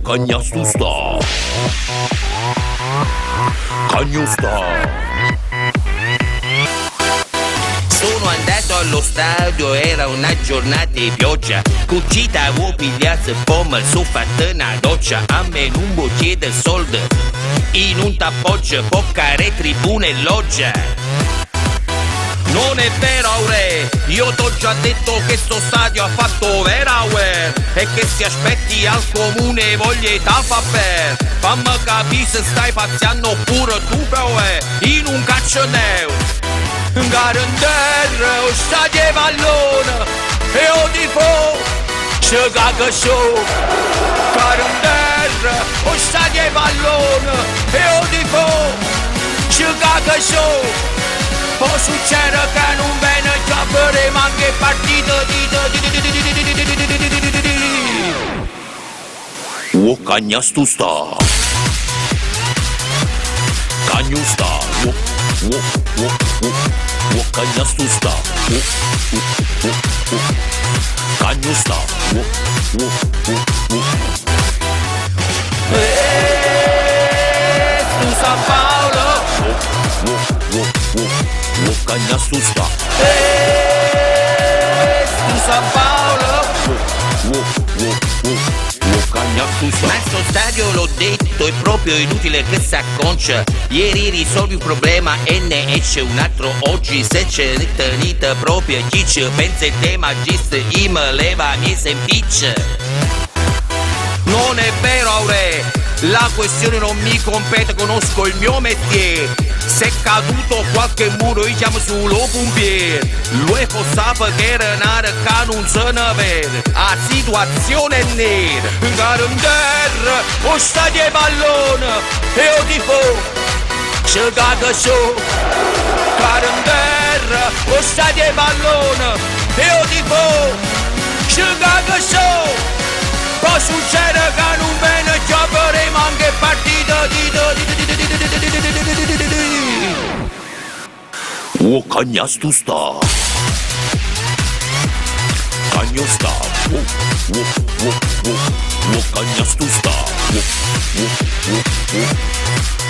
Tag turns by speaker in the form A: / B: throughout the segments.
A: Cagnastusta. Cagnusta. Sono andato allo stadio, era una giornata di pioggia. Cucita avevo pigliato pomma, so fatta una doccia. A me non mi chiede soldi, in un tappoggio, poccare tribune e loggia. Non è vero, Aure, io t'ho già detto che sto stadio ha fatto vera, uè. E che se aspetti al comune voglia ta fa per. Fammi capire se stai pazziando pure tu, uè, in un caccioneo. Garantare o stadio e pallone e o tifo ci caga su. Garantare o stadio e pallone e o tifo ci caga su. Può succedere che non viene già per manche partite di Cagnastusta. Cagnusta. Cagnastusta. Cagnusta. Tu San Paolo. Cagnastusta. Tu San Paolo. Ma sto stadio l'ho detto, è proprio inutile che s'acconcia. Ieri risolvi un problema e ne esce un altro oggi. Se c'è tenita proprio chi ci pensa e te magistri, im leva mi semplice. Non è vero, Aure, la questione non mi compete, conosco il mio mestiere. Se è caduto qualche muro io chiamo solo pompiere. Lui sapeva che era nata che non se ne vede. La situazione è nera. Garantare o stadio e pallone e o tifo ci caga su. Garantare o stadio e pallone e o tifo ci caga su. Può succedere che non viene già per manche partite di Cagnastusta. Cagnusta. Cagnastusta.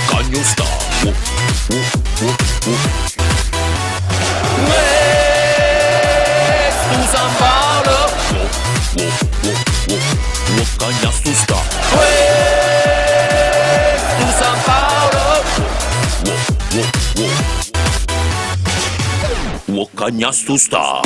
A: Cagnusta. Tu San Paolo. Cagnastusta. Tu San Paolo. Cagnastusta.